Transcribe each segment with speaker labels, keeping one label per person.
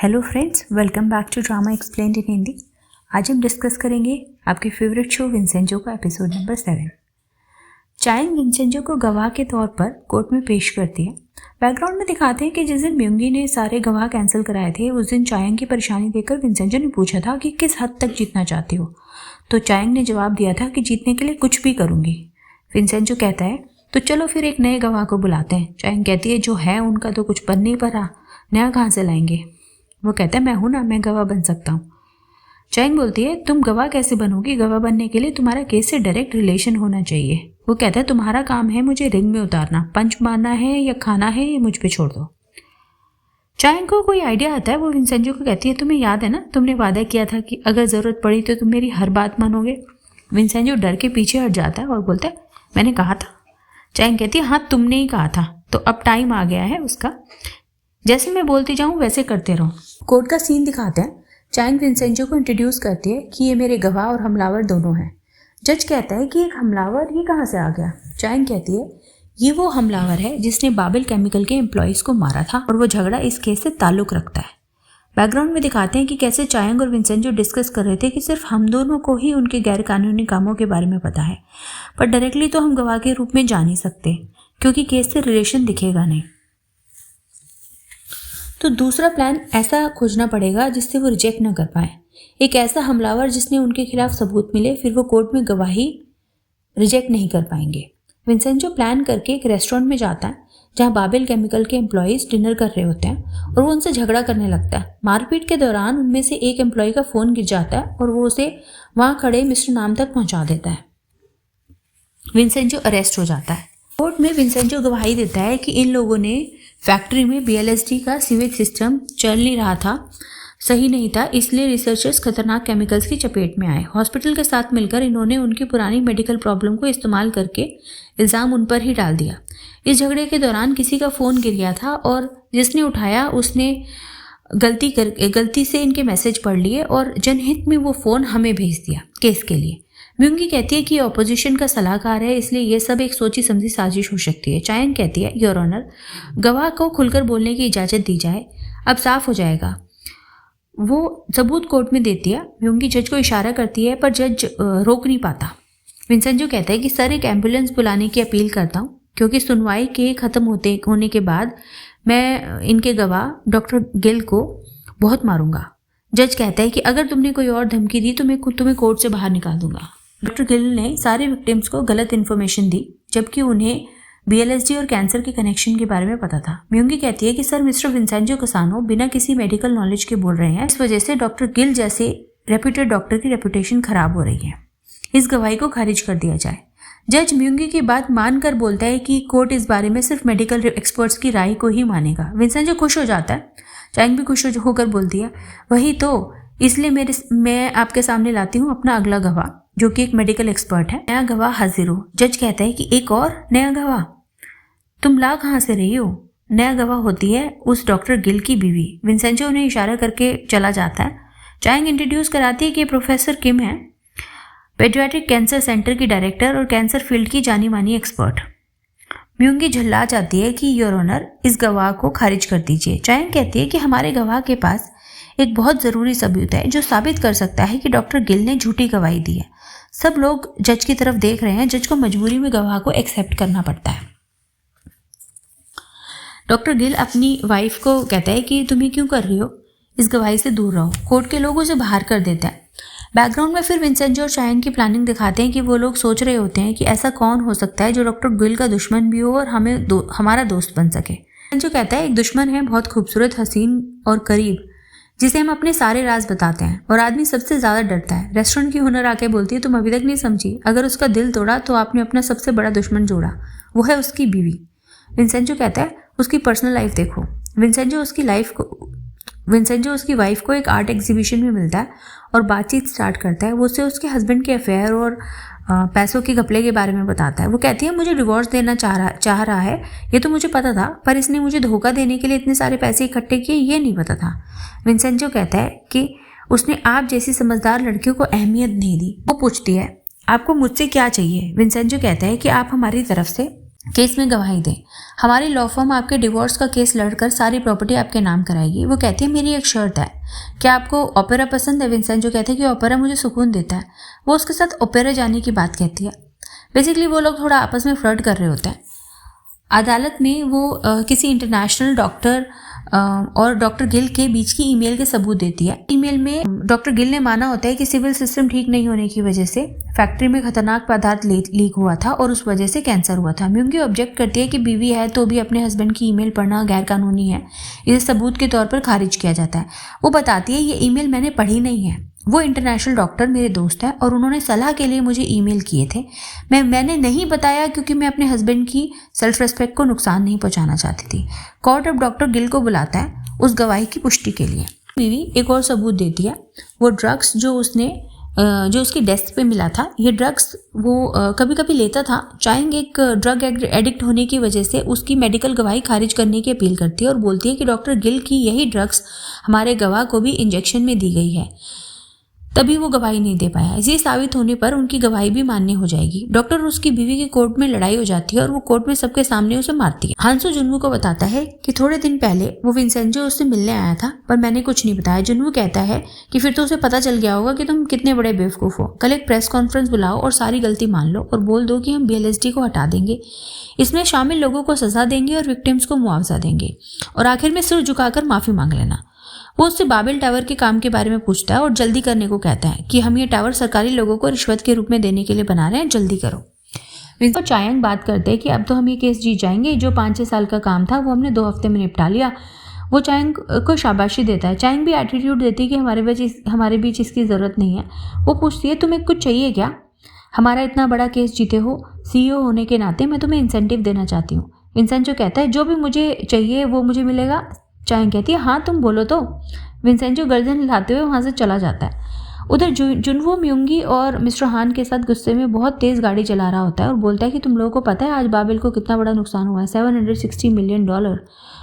Speaker 1: Hello friends, welcome back to drama explained in Hindi. आज हम discuss करेंगे आपके फेवरेट शो विंसेंजो का एपिसोड नंबर 7। चायंग विंसेंजो को गवाह के तौर पर कोर्ट में पेश करती है। बैकग्राउंड में दिखाते हैं कि जिस दिन म्यूंगी ने सारे गवाह कैंसिल कराए थे, उस दिन चायंग की परेशानी देखकर विंसेंजो ने पूछा था कि किस हद तक जीतना चाहती हो। तो चायंग ने जवाब दिया था कि जीतने के लिए कुछ भी करूँगी। विंसेंजो कहता है तो चलो फिर एक नए गवाह को बुलाते हैं। चायंग कहती है जो है उनका तो कुछ बन नहीं पा रहा, नया कहाँ से लाएंगे। वो कहता है मैं हूं ना, मैं गवाह बन सकता हूँ। चायंग बोलती है तुम गवाह कैसे बनोगी, गवाह बनने के लिए तुम्हारा केस से डायरेक्ट रिलेशन होना चाहिए। वो कहता है तुम्हारा काम है मुझे रिंग में उतारना, पंच मारना है या खाना है ये मुझ पे छोड़ दो। चायंग को कोई आइडिया आता है। वो विंसेंजो को कहती है तुम्हें याद है ना, तुमने वादा किया था कि अगर ज़रूरत पड़ी तो तुम मेरी हर बात मानोगे। विंसेंजो डर के पीछे हट जाता है और बोलता है मैंने कहा था। चायंग कहती है हाँ तुमने ही कहा था, तो अब टाइम आ गया है उसका, जैसे मैं बोलती जाऊँ वैसे करते रहो। कोर्ट का सीन दिखाते हैं। चायंग विंसेंजो को इंट्रोड्यूस करती है कि ये मेरे गवाह और हमलावर दोनों हैं। जज कहता है कि एक हमलावर ये कहाँ से आ गया। चायंग कहती है ये वो हमलावर है जिसने बाबिल केमिकल के एम्प्लॉयज़ को मारा था और वो झगड़ा इस केस से ताल्लुक़ रखता है। बैकग्राउंड में दिखाते हैं कि कैसे चायंग और विंसेंजो डिस्कस कर रहे थे कि सिर्फ हम दोनों को ही उनके गैरकानूनी कामों के बारे में पता है, पर डायरेक्टली तो हम गवाह के रूप में जा नहीं सकते क्योंकि केस से रिलेशन दिखेगा नहीं। तो दूसरा प्लान ऐसा खोजना पड़ेगा जिससे वो रिजेक्ट ना कर पाए। एक ऐसा हमलावर जिसने उनके खिलाफ सबूत मिले, फिर वो कोर्ट में गवाही रिजेक्ट नहीं कर पाएंगे। विंसेंजो प्लान करके एक रेस्टोरेंट में जाता है जहां बाबिल केमिकल के एम्प्लॉयज़ डिनर कर रहे होते हैं और वो उनसे झगड़ा करने लगता है। मारपीट के दौरान उनमें से एक एम्प्लॉय का फ़ोन गिर जाता है और वो उसे वहाँ खड़े मिस्टर नाम तक पहुँचा देता है। विंसेंजो अरेस्ट हो जाता है। कोर्ट में विंसेंजो गवाही देता है कि इन लोगों ने फैक्ट्री में BLSD का सीवेज सिस्टम चल नहीं रहा था, सही नहीं था, इसलिए रिसर्चर्स खतरनाक केमिकल्स की चपेट में आए। हॉस्पिटल के साथ मिलकर इन्होंने उनकी पुरानी मेडिकल प्रॉब्लम को इस्तेमाल करके इल्ज़ाम उन पर ही डाल दिया। इस झगड़े के दौरान किसी का फ़ोन गिर गया था और जिसने उठाया उसने गलती से इनके मैसेज पढ़ लिए और जनहित में वो फ़ोन हमें भेज दिया केस के लिए। म्यूंगी कहती है कि ऑपोजिशन का सलाहकार है, इसलिए ये सब एक सोची समझी साजिश हो सकती है। चायंग कहती है योर ऑनर, गवाह को खुलकर बोलने की इजाज़त दी जाए, अब साफ हो जाएगा। वो सबूत कोर्ट में देती है। म्यूंगी जज को इशारा करती है पर जज रोक नहीं पाता। विंसेंजो कहता है कि सर एक एम्बुलेंस बुलाने की अपील करता हूँ क्योंकि सुनवाई के ख़त्म होने के बाद मैं इनके गवाह डॉक्टर गिल को बहुत मारूंगा। जज कहता है कि अगर तुमने कोई और धमकी दी तो मैं तुम्हें कोर्ट से बाहर निकाल दूंगा। डॉक्टर गिल ने सारे विक्टिम्स को गलत इन्फॉर्मेशन दी जबकि उन्हें BLSD और कैंसर के कनेक्शन के बारे में पता था। म्यूंगी कहती है कि सर मिस्टर विंसेंजो कसानो बिना किसी मेडिकल नॉलेज के बोल रहे हैं, इस वजह से डॉक्टर गिल जैसे रेप्यूटेड डॉक्टर की रेपुटेशन खराब हो रही है, इस गवाही को खारिज कर दिया जाए। जज म्यूंगी की बात मानकर बोलता है कि कोर्ट इस बारे में सिर्फ मेडिकल एक्सपर्ट्स की राय को ही मानेगा। विंसेंजो खुश हो जाता है। चायंग भी खुश होकर बोलती है वही तो, इसलिए मैं आपके सामने लाती हूँ अपना अगला गवाह जो कि एक मेडिकल एक्सपर्ट है। नया गवाह हाजिर हो। जज कहता है कि एक और नया गवाह, तुम ला कहाँ से रही हो। नया गवाह होती है उस डॉक्टर गिल की बीवी। विंसेंजो उन्हें इशारा करके चला जाता है। चायंग इंट्रोड्यूस कराती है कि प्रोफेसर किम है, पेडियाट्रिक कैंसर सेंटर की डायरेक्टर और कैंसर फील्ड की जानी मानी एक्सपर्ट। म्यूंगी झल्ला जाती है कि योर ऑनर इस गवाह को खारिज कर दीजिए। चायंग कहती है कि हमारे गवाह के पास एक बहुत ज़रूरी सबूत है जो साबित कर सकता है कि डॉक्टर गिल ने झूठी गवाही दी है। सब लोग जज की तरफ देख रहे हैं। जज को मजबूरी में गवाह को एक्सेप्ट करना पड़ता है। डॉक्टर गिल अपनी वाइफ को कहता है कि तुम ये क्यों कर रही हो, इस गवाही से दूर रहो। कोर्ट के लोग उसे बाहर कर देते हैं। बैकग्राउंड में फिर विंसेंजो और चायंग की प्लानिंग दिखाते हैं कि वो लोग सोच रहे होते हैं कि ऐसा कौन हो सकता है जो डॉक्टर गिल का दुश्मन भी हो और हमारा दोस्त बन सके। विंसेंजो कहता है एक दुश्मन है बहुत खूबसूरत, हसीन और करीब, जिसे हम अपने सारे राज बताते हैं और आदमी सबसे ज़्यादा डरता है। रेस्टोरेंट की हुनर आके बोलती है तुम अभी तक नहीं समझी, अगर उसका दिल तोड़ा तो आपने अपना सबसे बड़ा दुश्मन जोड़ा, वो है उसकी बीवी। विंसेंजो कहता है उसकी पर्सनल लाइफ देखो। विंसेंजो उसकी वाइफ को एक आर्ट एग्जीबिशन में मिलता है और बातचीत स्टार्ट करता है। वो उसे उसके हस्बैंड के अफेयर और पैसों के घपले के बारे में बताता है। वो कहती है मुझे डिवोर्स देना चाह रहा है, ये तो मुझे पता था, पर इसने मुझे धोखा देने के लिए इतने सारे पैसे इकट्ठे किए ये नहीं पता था। विंसेंजो कहता है कि उसने आप जैसी समझदार लड़कियों को अहमियत नहीं दी। वो पूछती है आपको मुझसे क्या चाहिए। विंसेंजो कहता है कि आप हमारी तरफ से केस में गवाही दें। हमारी लॉ फर्म आपके डिवोर्स का केस लड़कर सारी प्रॉपर्टी आपके नाम कराएगी। वो कहती है मेरी एक शर्त है, क्या आपको ओपेरा पसंद है? विंसेंजो कहते हैं कि ओपेरा मुझे सुकून देता है। वो उसके साथ ओपेरा जाने की बात कहती है। बेसिकली वो लोग थोड़ा आपस में फ्लर्ट कर रहे होते हैं। अदालत में वो किसी इंटरनेशनल डॉक्टर और डॉक्टर गिल के बीच की ईमेल के सबूत देती है। ईमेल में डॉक्टर गिल ने माना होता है कि सिविल सिस्टम ठीक नहीं होने की वजह से फैक्ट्री में खतरनाक पदार्थ लीक हुआ था और उस वजह से कैंसर हुआ था। म्यूंगी ऑब्जेक्ट करती है कि बीवी है तो भी अपने हस्बैंड की ईमेल पढ़ना गैरकानूनी है। इसे सबूत के तौर पर खारिज किया जाता है। वो बताती है ये ईमेल मैंने पढ़ी नहीं है। वो इंटरनेशनल डॉक्टर मेरे दोस्त हैं और उन्होंने सलाह के लिए मुझे ईमेल किए थे। मैंने नहीं बताया क्योंकि मैं अपने हस्बैंड की सेल्फ रिस्पेक्ट को नुकसान नहीं पहुंचाना चाहती थी। कोर्ट अब डॉक्टर गिल को बुलाता है उस गवाही की पुष्टि के लिए। बीवी एक और सबूत देती है। वो ड्रग्स जो उसकी डेस्क पे मिला था, ये ड्रग्स वो कभी कभी लेता था। चाइंग एक ड्रग एडिक्ट होने की वजह से उसकी मेडिकल गवाही खारिज करने की अपील करती है और बोलती है कि डॉक्टर गिल की यही ड्रग्स हमारे गवाह को भी इंजेक्शन में दी गई है, तभी वो गवाही नहीं दे पाया। इसी साबित होने पर उनकी गवाही भी मान्य हो जाएगी। डॉक्टर और उसकी बीवी की कोर्ट में लड़ाई हो जाती है और वो कोर्ट में सबके सामने उसे मारती है। हांसो जुनवू को बताता है कि थोड़े दिन पहले वो विंसेंजो उससे मिलने आया था पर मैंने कुछ नहीं बताया। जुनवू कहता है कि फिर तो उसे पता चल गया होगा कि तुम कितने बड़े बेवकूफ हो। कल एक प्रेस कॉन्फ्रेंस बुलाओ और सारी गलती मान लो और बोल दो कि हम BLSD को हटा देंगे, इसमें शामिल लोगों को सजा देंगे और विक्टिम्स को मुआवजा देंगे और आखिर में सिर झुकाकर माफी मांग लेना। वो उससे बाबेल टावर के काम के बारे में पूछता है और जल्दी करने को कहता है कि हम ये टावर सरकारी लोगों को रिश्वत के रूप में देने के लिए बना रहे हैं, जल्दी करो। विंसेंजो और चायांग बात करते हैं कि अब तो हम ये केस जीत जाएंगे। जो 5-6 साल का काम था वो हमने 2 हफ्ते में निपटा लिया। वो चायांग को शाबाशी देता है। चायांग भी एटीट्यूड देती है कि हमारे बीच इसकी ज़रूरत नहीं है। वो पूछती है तुम्हें कुछ चाहिए क्या? हमारा इतना बड़ा केस जीते हो, CEO होने के नाते मैं तुम्हें इंसेंटिव देना चाहती हूँ। विंसेंजो कहता है जो भी मुझे चाहिए वो मुझे मिलेगा। चायांग कहती है हाँ तुम बोलो तो। विंसेंजो गर्दन हिलाते हुए वहाँ से चला जाता है। उधर जुनवो म्यूंगी और मिस्टर हान के साथ गुस्से में बहुत तेज़ गाड़ी चला रहा होता है और बोलता है कि तुम लोगों को पता है आज बाबेल को कितना बड़ा नुकसान हुआ है, $760 मिलियन।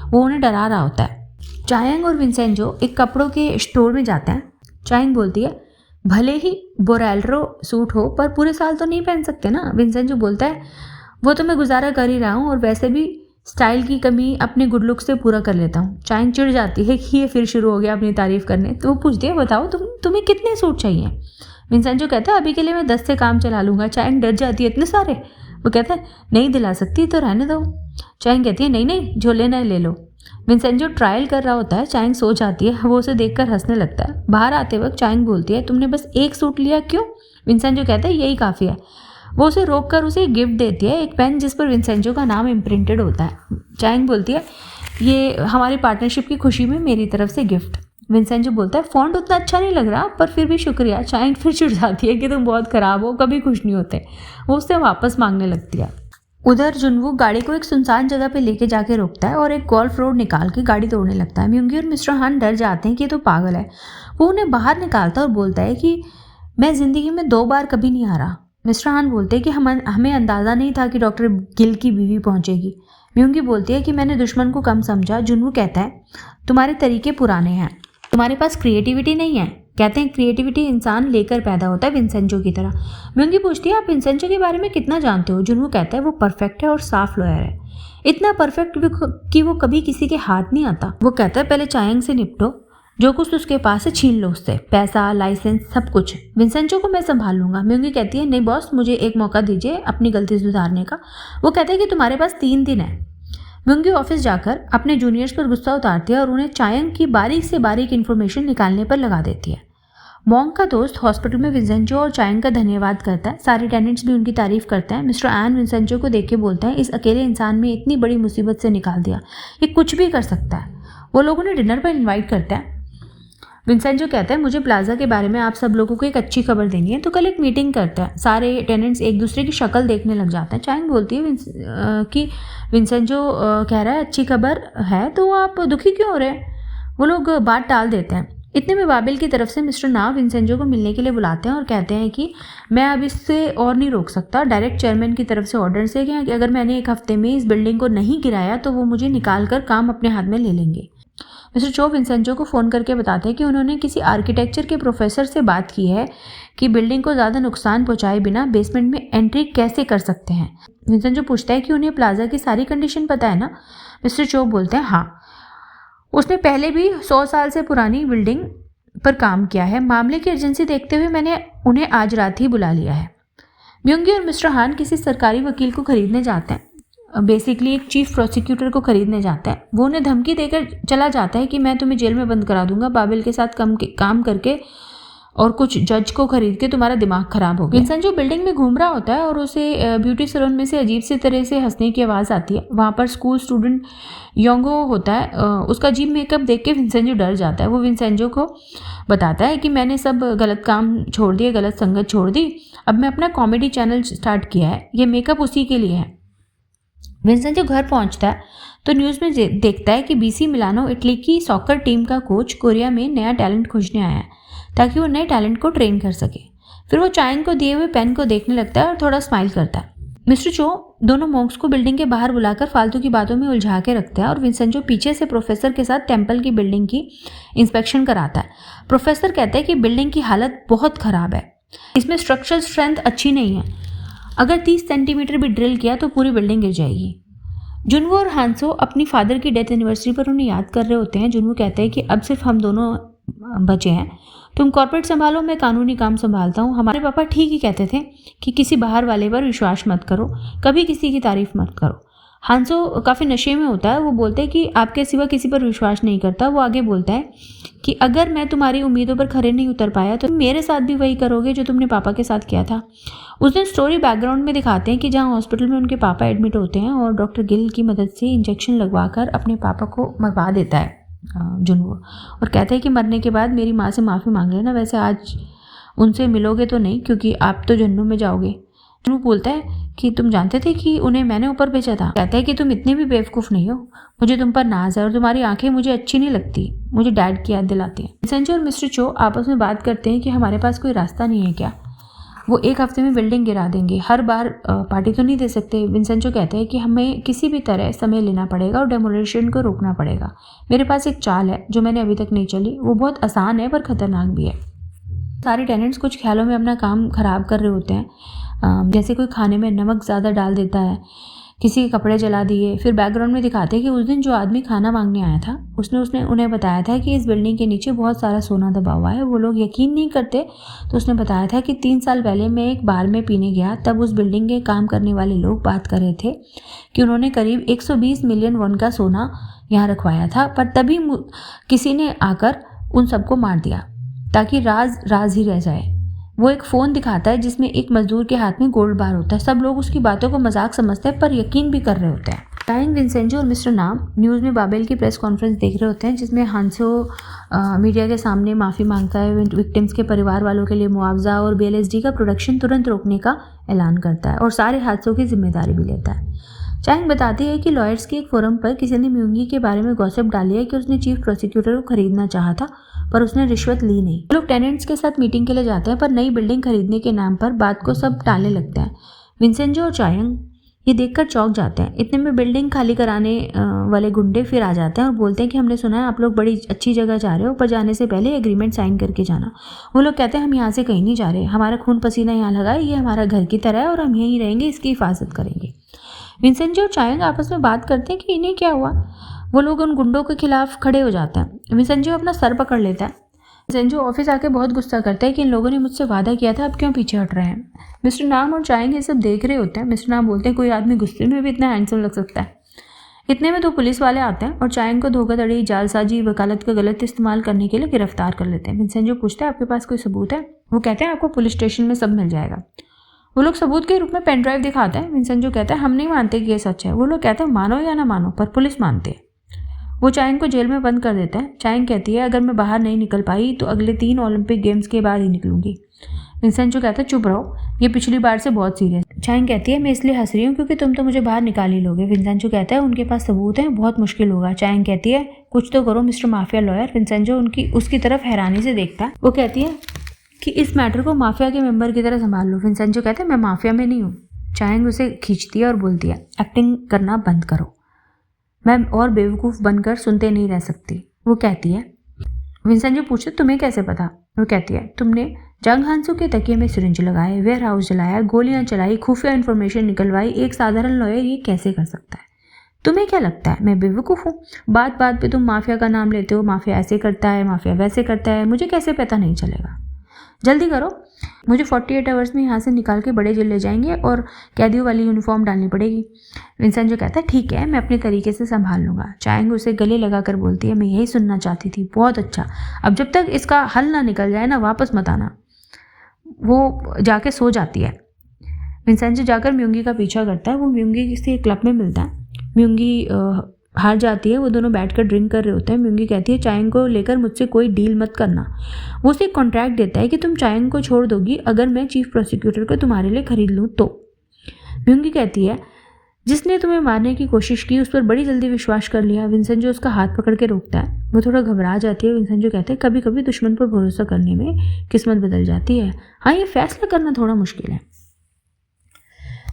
Speaker 1: वो उन्हें डरा रहा होता है। चायांग और विंसेंजो एक कपड़ों के स्टोर में जाते हैं। चायांग बोलती है भले ही बोरेल्रो सूट हो पर पूरे साल तो नहीं पहन सकते ना। विंसेंजो बोलता है वो तो मैं गुजारा कर ही रहा हूँ और वैसे भी स्टाइल की कमी अपने गुड लुक से पूरा कर लेता हूँ। चायांग चिढ़ जाती है कि ये फिर शुरू हो गया अपनी तारीफ करने। तो वो पूछती है बताओ तुम्हें कितने सूट चाहिए? विंसेंजो कहता है अभी के लिए मैं 10 से काम चला लूँगा। चायांग डर जाती है इतने सारे? वो कहता है नहीं दिला सकती तो रहने दो। चायांग कहती है नहीं जो लेना है ले लो। विंसेंजो ट्रायल कर रहा होता है। चायांग सो जाती है। वो उसे देखकर हंसने लगता है। बाहर आते वक्त चायांग बोलती है तुमने बस 1 सूट लिया क्यों? विंसेंजो कहता है यही काफ़ी है। वो उसे रोककर उसे गिफ्ट देती है, एक पेन जिस पर विंसेंजो का नाम इम्प्रिंटेड होता है। चायांग बोलती है ये हमारी पार्टनरशिप की खुशी में मेरी तरफ से गिफ्ट। विंसेंजो बोलता है फॉन्ट उतना अच्छा नहीं लग रहा पर फिर भी शुक्रिया। चायांग फिर चिढ़ जाती है कि तुम बहुत ख़राब हो, कभी खुश नहीं होते। वो उससे वापस मांगने लगती है। उधर जुनवू गाड़ी को एक सुनसान जगह पे लेके जाके रोकता है और एक गोल्फ रोड निकाल के गाड़ी तोड़ने लगता है। म्यूंगी और मिस्टर हान डर जाते हैं कि ये तो पागल है। वो उन्हें बाहर निकालता है और बोलता है कि मैं ज़िंदगी में 2 बार कभी नहीं हारा। मिस्टर हान बोलते हैं कि हमें अंदाज़ा नहीं था कि डॉक्टर गिल की बीवी पहुंचेगी। म्यूंगी बोलती है कि मैंने दुश्मन को कम समझा। जुनवू कहता है तुम्हारे तरीके पुराने हैं, तुम्हारे पास क्रिएटिविटी नहीं है। कहते हैं क्रिएटिविटी इंसान लेकर पैदा होता है विंसेंजो की तरह। म्यूंगी पूछती है आप विंसेंजो के बारे में कितना जानते हो? जुनवू कहता है वो परफेक्ट है और साफ लॉयर है, इतना परफेक्ट कि वो कभी किसी के हाथ नहीं आता। वो कहता है पहले चायांग से निपटो, जो कुछ उसके पास है छीन लो उससे, पैसा लाइसेंस सब कुछ। विंसेंजो को मैं संभाल लूंगा। म्यूंगी कहती है नहीं बॉस मुझे एक मौका दीजिए अपनी गलती सुधारने का। वो कहता है कि तुम्हारे पास 3 दिन है। म्यूंगी ऑफिस जाकर अपने जूनियर्स पर गुस्सा उतारती है और उन्हें चायांग की बारीक से बारीक इन्फॉर्मेशन निकालने पर लगा देती है। मॉन्ग का दोस्त हॉस्पिटल में विंसेंजो और चायांग का धन्यवाद करता है। सारे टेनेंट्स भी उनकी तारीफ करते हैं। मिस्टर एन विंसेंजो को देख के बोलते हैं इस अकेले इंसान में इतनी बड़ी मुसीबत से निकाल दिया, ये कुछ भी कर सकता है। वो लोग उन्हें डिनर पर इन्वाइट करते हैं। विंसेंजो कहता है मुझे प्लाजा के बारे में आप सब लोगों को एक अच्छी खबर देनी है, तो कल एक मीटिंग करते हैं। सारे टेनेंट्स एक दूसरे की शक्ल देखने लग जाते हैं। चायांग बोलती है कि विंसेंजो कह रहा है अच्छी खबर है तो आप दुखी क्यों हो रहे हैं? वो लोग बात टाल देते हैं। इतने में बाबेल की तरफ से मिस्टर ना विंसेंजो को मिलने के लिए बुलाते हैं और कहते हैं कि मैं अब इससे और नहीं रोक सकता। डायरेक्ट चेयरमैन की तरफ से ऑर्डर्स है कि अगर मैंने 1 हफ्ते में इस बिल्डिंग को नहीं गिराया तो वो मुझे निकाल कर काम अपने हाथ में ले लेंगे। मिस्टर चो विंसेंजो को फ़ोन करके बताते हैं कि उन्होंने किसी आर्किटेक्चर के प्रोफेसर से बात की है कि बिल्डिंग को ज़्यादा नुकसान पहुंचाए बिना बेसमेंट में एंट्री कैसे कर सकते हैं। विंसेंजो पूछता है कि उन्हें प्लाजा की सारी कंडीशन पता है ना। मिस्टर चो बोलते हैं हाँ, उसने पहले भी 100 साल से पुरानी बिल्डिंग पर काम किया है। मामले की अर्जेंसी देखते हुए मैंने उन्हें आज रात ही बुला लिया है। म्यूंगी और मिस्टर हान किसी सरकारी वकील को खरीदने जाते हैं, बेसिकली एक चीफ प्रोसिक्यूटर को खरीदने जाता है। वो उन्हें धमकी देकर चला जाता है कि मैं तुम्हें जेल में बंद करा दूंगा, बाबिल के साथ काम करके और कुछ जज को खरीद के तुम्हारा दिमाग खराब हो गया। विंसेंजो बिल्डिंग में घूम रहा होता है और उसे ब्यूटी सैलून में से अजीब सी तरह से हंसने की आवाज़ आती है। वहाँ पर स्कूल स्टूडेंट योंगो होता है। उसका अजीब मेकअप देख के विंसेंजो डर जाता है। वो विंसेंजो को बताता है कि मैंने सब गलत काम छोड़ दिए, गलत संगत छोड़ दी, अब मैं अपना कॉमेडी चैनल स्टार्ट किया है, ये मेकअप उसी के लिए है। विंसेंजो घर पहुंचता है तो न्यूज़ में देखता है कि बीसी मिलानो इटली की सॉकर टीम का कोच कोरिया में नया टैलेंट खोजने आया है ताकि वो नए टैलेंट को ट्रेन कर सके। फिर वो चायंग को दिए हुए पेन को देखने लगता है और थोड़ा स्माइल करता है। मिस्टर चो दोनों मॉन्क्स को बिल्डिंग के बाहर बुलाकर फालतू की बातों में उलझा के रखता है और विंसेंजो पीछे से प्रोफेसर के साथ टेम्पल की बिल्डिंग की इंस्पेक्शन कराता है। प्रोफेसर कहता है कि बिल्डिंग की हालत बहुत ख़राब है, इसमें स्ट्रक्चरल स्ट्रेंथ अच्छी नहीं है, अगर 30 सेंटीमीटर भी ड्रिल किया तो पूरी बिल्डिंग गिर जाएगी। जुनवो और हांसो अपनी फादर की डेथ एनिवर्सरी पर उन्हें याद कर रहे होते हैं। जुनवो कहता है कि अब सिर्फ हम दोनों बचे हैं, तुम कॉर्पोरेट संभालो, मैं कानूनी काम संभालता हूँ। हमारे पापा ठीक ही कहते थे कि किसी बाहर वाले पर विश्वास मत करो, कभी किसी की तारीफ मत करो। हांसो काफ़ी नशे में होता है। वो बोलते हैं कि आपके सिवा किसी पर विश्वास नहीं करता। वो आगे बोलता है कि अगर मैं तुम्हारी उम्मीदों पर खरे नहीं उतर पाया तो मेरे साथ भी वही करोगे जो तुमने पापा के साथ किया था। उस दिन स्टोरी बैकग्राउंड में दिखाते हैं कि जहाँ हॉस्पिटल में उनके पापा एडमिट होते हैं और डॉक्टर गिल की मदद से इंजेक्शन लगवाकर अपने पापा को मरवा देता है जुनवो, और कहते हैं कि मरने के बाद मेरी माँ से माफ़ी मांग लेना, वैसे आज उनसे मिलोगे तो नहीं क्योंकि आप तो जन्नू में जाओगे। जुनवो बोलता है कि तुम जानते थे कि उन्हें मैंने ऊपर भेजा था। कहता है कि तुम इतने भी बेवकूफ़ नहीं हो, मुझे तुम पर नाज है और तुम्हारी आंखें मुझे अच्छी नहीं लगती, मुझे डैड की याद दिलाती हैं। विंसेंजो और मिस्टर चो आपस में बात करते हैं कि हमारे पास कोई रास्ता नहीं है क्या, वो एक हफ्ते में बिल्डिंग गिरा देंगे, हर बार पार्टी तो नहीं दे सकते। विंसेंजो कहते हैं कि हमें किसी भी तरह समय लेना पड़ेगा और डेमोलिशन को रोकना पड़ेगा। मेरे पास एक चाल है जो मैंने अभी तक नहीं चली, वो बहुत आसान है पर ख़तरनाक भी है। सारे टेनेंट्स कुछ ख्यालों में अपना काम ख़राब कर रहे होते हैं, जैसे कोई खाने में नमक ज़्यादा डाल देता है, किसी के कपड़े जला दिए। फिर बैकग्राउंड में दिखाते हैं कि उस दिन जो आदमी खाना मांगने आया था उसने उन्हें बताया था कि इस बिल्डिंग के नीचे बहुत सारा सोना दबा हुआ है। वो लोग यकीन नहीं करते तो उसने बताया था कि 3 साल पहले मैं एक बार में पीने गया, तब उस बिल्डिंग के काम करने वाले लोग बात कर रहे थे कि उन्होंने करीब 120 मिलियन वॉन का सोना यहाँ रखवाया था, पर तभी किसी ने आकर उन सबको मार दिया ताकि राज ही रह जाए। वो एक फ़ोन दिखाता है जिसमें एक मजदूर के हाथ में गोल्ड बार होता है। सब लोग उसकी बातों को मजाक समझते हैं पर यकीन भी कर रहे होते हैं। चायंग, विंसेंजो और मिस्टर नाम न्यूज़ में बाबेल की प्रेस कॉन्फ्रेंस देख रहे होते हैं जिसमें हांसो मीडिया के सामने माफ़ी मांगता है, विक्टिम्स के परिवार वालों के लिए मुआवजा और BLSD का प्रोडक्शन तुरंत रोकने का ऐलान करता है और सारे हादसों की जिम्मेदारी भी लेता है। चायंग बताती है कि लॉयर्स के एक फोरम पर किसी ने म्यूंगी के बारे में गॉसिप डाली है कि उसने चीफ प्रोसिक्यूटर को खरीदना चाहा था पर उसने रिश्वत ली नहीं। लोग टेनेंट्स के साथ मीटिंग के लिए जाते हैं पर नई बिल्डिंग खरीदने के नाम पर बात को सब टालने लगते हैं। विंसेंजो और चायंग ये देखकर चौंक जाते हैं। इतने में बिल्डिंग खाली कराने वाले गुंडे फिर आ जाते हैं और बोलते हैं कि हमने सुना है आप लोग बड़ी अच्छी जगह जा रहे हो, पर जाने से पहले एग्रीमेंट साइन करके जाना। वो लोग कहते हैं हम यहाँ से कहीं नहीं जा रहे, हमारा खून पसीना यहाँ लगा है, ये हमारा घर की तरह है और हम यहीं रहेंगे, इसकी हिफाजत करेंगे। विंसेंजो और चायंग आपस में बात करते हैं कि इन्हें क्या हुआ। वो लोग उन गुंडों के खिलाफ खड़े हो जाते हैं। विंसेंजो अपना सर पकड़ लेता है। विंसेंजो ऑफिस आके बहुत गुस्सा करता है कि इन लोगों ने मुझसे वादा किया था, अब क्यों पीछे हट रहे हैं। मिस्टर नाम और चायंग ये सब देख रहे होते हैं। मिस्टर नाम बोलते हैं कोई आदमी गुस्से में भी इतना हैंडसम लग सकता है। इतने में 2 पुलिस वाले आते हैं और चायंग को धोखाधड़ी, जालसाजी, वकालत का गलत इस्तेमाल करने के लिए गिरफ्तार कर लेते हैं। विंसेंजो पूछता है आपके पास कोई सबूत है। वो कहते हैं आपको पुलिस स्टेशन में सब मिल जाएगा। वो लोग सबूत के रूप में पेन ड्राइव दिखाते हैं। विंसेंजो कहता है हम नहीं मानते कि ये सच है। वो लोग कहते हैं मानो या ना मानो पर पुलिस मानते है। वो चायंग को जेल में बंद कर देता है। चायंग कहती है अगर मैं बाहर नहीं निकल पाई तो अगले 3 ओलंपिक गेम्स के बाद ही निकलूंगी। विंसेंजो कहता है चुप रहो, ये पिछली बार से बहुत सीरियस। चायंग कहती है मैं इसलिए हंस रही हूँ क्योंकि तुम तो मुझे बाहर निकाल ही लोगे। विंसेंजो कहता है उनके पास सबूत है, बहुत मुश्किल होगा। चायंग कहती है कुछ तो करो मिस्टर माफिया लॉयर। विंसेंजो उसकी तरफ हैरानी से देखता है। वो कहती है कि इस मैटर को माफिया के मेंबर की तरह संभाल लो। विंसेंजो कहता है मैं माफिया में नहीं हूँ। चायंग उसे खींचती है और बोलती है एक्टिंग करना बंद करो, मैं और बेवकूफ़ बनकर सुनते नहीं रह सकती। वो कहती है, विंसेंजो पूछे तुम्हें कैसे पता? वो कहती है तुमने जंग हांसू के तकिए में सिरिंज लगाए, वेयर हाउस जलाया, गोलियां चलाई, खुफिया इन्फॉर्मेशन निकलवाई, एक साधारण लॉयर ये कैसे कर सकता है? तुम्हें क्या लगता है मैं बेवकूफ़ हूँ? बात बात पे तुम माफिया का नाम लेते हो, माफिया ऐसे करता है, माफिया वैसे करता है, मुझे कैसे पता नहीं चलेगा? जल्दी करो, मुझे 48 आवर्स में यहाँ से निकाल के बड़े जेल ले जाएंगे और कैदियों वाली यूनिफॉर्म डालनी पड़ेगी। विंसेंजो कहता है ठीक है, मैं अपने तरीके से संभाल लूँगा। चायांग उसे गले लगा कर बोलती है, मैं यही सुनना चाहती थी, बहुत अच्छा। अब जब तक इसका हल ना निकल जाए ना, वापस मत आना। वो जाके सो जाती है। विंसेंजो जाकर म्यूंगी का पीछा करता है। वो म्यूंगी से क्लब में मिलता है। म्यूंगी हार जाती है। वो दोनों बैठकर ड्रिंक कर रहे होते हैं। म्यूंगी कहती है चायांग को लेकर मुझसे कोई डील मत करना। वो उसे एक कॉन्ट्रैक्ट देता है कि तुम चायांग को छोड़ दोगी अगर मैं चीफ प्रोसिक्यूटर को तुम्हारे लिए खरीद लूँ तो। म्यूंगी कहती है जिसने तुम्हें मारने की कोशिश की उस पर बड़ी जल्दी विश्वास कर लिया। विंसेंजो उसका हाथ पकड़ के रोकता है। वो थोड़ा घबरा जाती है। विंसेंजो कहते हैं कभी कभी दुश्मन पर भरोसा करने में किस्मत बदल जाती है। हाँ, ये फैसला करना थोड़ा मुश्किल है।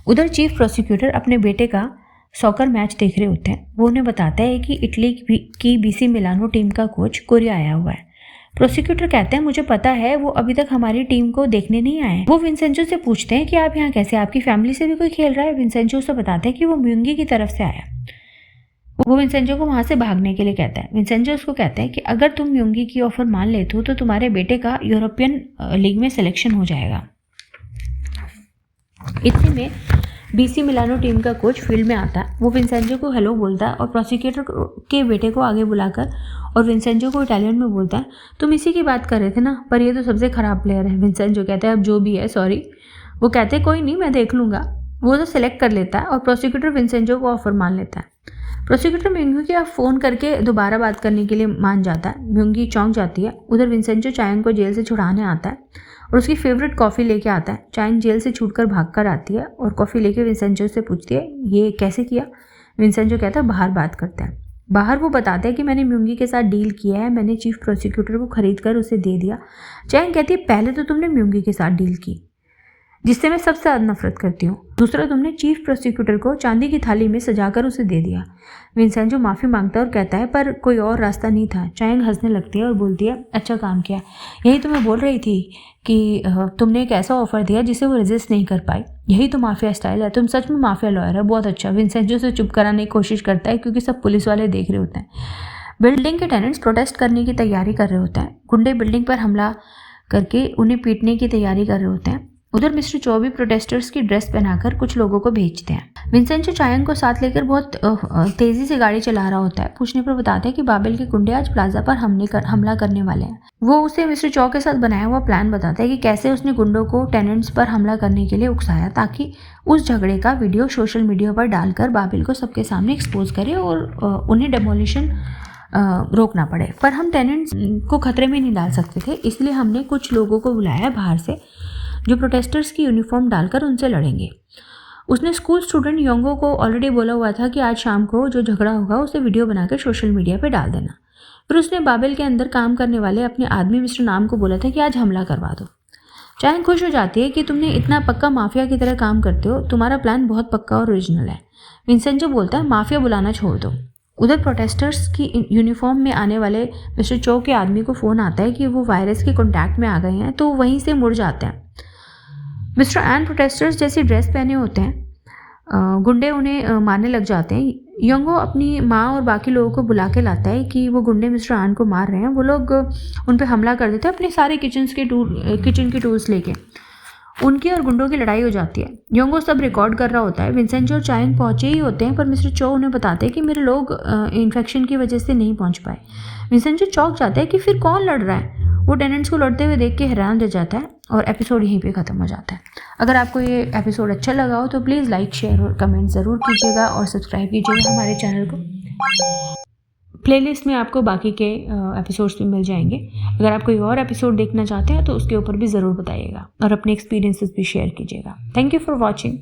Speaker 1: उधर चीफ प्रोसिक्यूटर अपने बेटे का सॉकर मैच देख रहे होते हैं। वो उन्हें बताता है कि इटली की बीसी मिलानो टीम का कोच कोरिया आया हुआ है। प्रोसिक्यूटर कहते हैं मुझे पता है, वो अभी तक हमारी टीम को देखने नहीं आए। वो विंसेंजो से पूछते हैं कि आप यहाँ कैसे, आपकी फैमिली से भी कोई खेल रहा है? विंसेंजो उसे बताते हैं कि वो म्यूंगी की तरफ से आया। वो विंसेंजो को वहाँ से भागने के लिए कहता है। विंसेंजो उसको कहता है कि अगर तुम म्यूंगी की ऑफर मान लेते हो तो तुम्हारे बेटे का यूरोपियन लीग में सिलेक्शन हो जाएगा। इतने में बीसी मिलानो टीम का कोच फील्ड में आता है। वो विंसेंजो को हेलो बोलता है और प्रोसिक्यूटर के बेटे को आगे बुलाकर और विंसेंजो को इटालियन में बोलता है तुम इसी की बात कर रहे थे ना, पर ये तो सबसे ख़राब प्लेयर है। विंसेंजो कहता है अब जो भी है सॉरी। वो कहते हैं कोई नहीं, मैं देख लूँगा। वो तो सेलेक्ट कर लेता है और प्रोसिक्यूटर विंसेंजो को ऑफर मान लेता है। प्रोसिक्यूटर म्यूंगी की फ़ोन करके दोबारा बात करने के लिए मान जाता है। म्यूंगी चौंक जाती है। उधर विंसेंजो चायांग को जेल से छुड़ाने आता है और उसकी फेवरेट कॉफ़ी लेके आता है। चायांग जेल से छूटकर भागकर आती है और कॉफ़ी लेके विंसेंजो से पूछती है ये कैसे किया? विंसेंजो कहता है बाहर बात करते हैं। बाहर वो बताते हैं कि मैंने म्यूंगी के साथ डील किया है, मैंने चीफ प्रोसिक्यूटर को खरीद कर उसे दे दिया। चायांग कहती है पहले तो तुमने म्यूंगी के साथ डील की, जिससे मैं सबसे ज़्यादा नफरत करती हूँ। दूसरा, तुमने चीफ प्रोसिक्यूटर को चांदी की थाली में सजाकर उसे दे दिया। विंसेंजो माफ़ी मांगता है और कहता है पर कोई और रास्ता नहीं था। चायांग हंसने लगती है और बोलती है अच्छा काम किया, यही तो मैं बोल रही थी कि तुमने एक ऐसा ऑफर दिया जिसे वो रेजिस्ट नहीं कर पाई। यही तो माफिया स्टाइल है, तुम सच में माफिया लॉयर है, बहुत अच्छा। विंसेंजो से चुप कराने की कोशिश करता है क्योंकि सब पुलिस वाले देख रहे होते हैं। बिल्डिंग के टेनेंट्स प्रोटेस्ट करने की तैयारी कर रहे होते हैं। गुंडे बिल्डिंग पर हमला करके उन्हें पीटने की तैयारी कर रहे होते हैं। उधर मिस्टर चो भी प्रोटेस्टर्स की ड्रेस पहनाकर कुछ लोगों को भेजते हैं। विंसेंजो चायांग को साथ लेकर बहुत तेजी से गाड़ी चला रहा होता है। पूछने पर बताते हैं कि बाबेल के गुंडे आज प्लाजा पर हमला करने वाले हैं। वो उसे मिस्टर चो के साथ बनाया हुआ प्लान बताता है कि कैसे उसने गुंडों को टेनेंट्स पर हमला करने के लिए उकसाया ताकि उस झगड़े का वीडियो सोशल मीडिया पर डालकर बाबेल को सबके सामने एक्सपोज करे और उन्हें डेमोलिशन रोकना पड़े। पर हम टेनेंट्स को खतरे में नहीं डाल सकते थे, इसलिए हमने कुछ लोगों को बुलाया बाहर से जो प्रोटेस्टर्स की यूनिफॉर्म डालकर उनसे लड़ेंगे। उसने स्कूल स्टूडेंट योंगो को ऑलरेडी बोला हुआ था कि आज शाम को जो झगड़ा होगा उसे वीडियो बनाकर सोशल मीडिया पे डाल देना। फिर उसने बाबेल के अंदर काम करने वाले अपने आदमी मिस्टर नाम को बोला था कि आज हमला करवा दो। चायांग खुश हो जाती है कि तुमने इतना पक्का माफिया की तरह काम करते हो, तुम्हारा प्लान बहुत पक्का और ओरिजिनल है। विंसेंजो बोलता है माफिया बुलाना छोड़ दो। उधर प्रोटेस्टर्स की यूनिफॉर्म में आने वाले मिस्टर चो के आदमी को फ़ोन आता है कि वो वायरस के कॉन्टैक्ट में आ गए हैं, तो वहीं से मुड़ जाते हैं। मिस्टर एन प्रोटेस्टर्स जैसी ड्रेस पहने होते हैं। गुंडे उन्हें मारने लग जाते हैं। योंगो अपनी माँ और बाकी लोगों को बुला के लाता है कि वो गुंडे मिस्टर एन को मार रहे हैं। वो लोग उन पर हमला कर देते हैं अपने सारे किचन के टूल्स लेके। उनकी और गुंडों की लड़ाई हो जाती है। योंगो सब रिकॉर्ड कर रहा होता है। विंसेंजो और चायांग पहुंचे ही होते हैं पर मिस्टर चो उन्हें बताते हैं कि मेरे लोग इन्फेक्शन की वजह से नहीं पहुंच पाए। विंसेंजो चौंक जाता है कि फिर कौन लड़ रहा है। वो टेनेंट्स को लड़ते हुए देख के हैरान रह जाता है और एपिसोड यहीं पे ख़त्म हो जाता है। अगर आपको ये एपिसोड अच्छा लगा हो तो प्लीज़ लाइक शेयर और कमेंट ज़रूर कीजिएगा और सब्सक्राइब कीजिएगा हमारे चैनल को। प्लेलिस्ट में आपको बाकी के एपिसोड्स भी मिल जाएंगे। अगर आप कोई और एपिसोड देखना चाहते हैं तो उसके ऊपर भी ज़रूर बताइएगा और अपने एक्सपीरियंसेस भी शेयर कीजिएगा। Thank you for watching.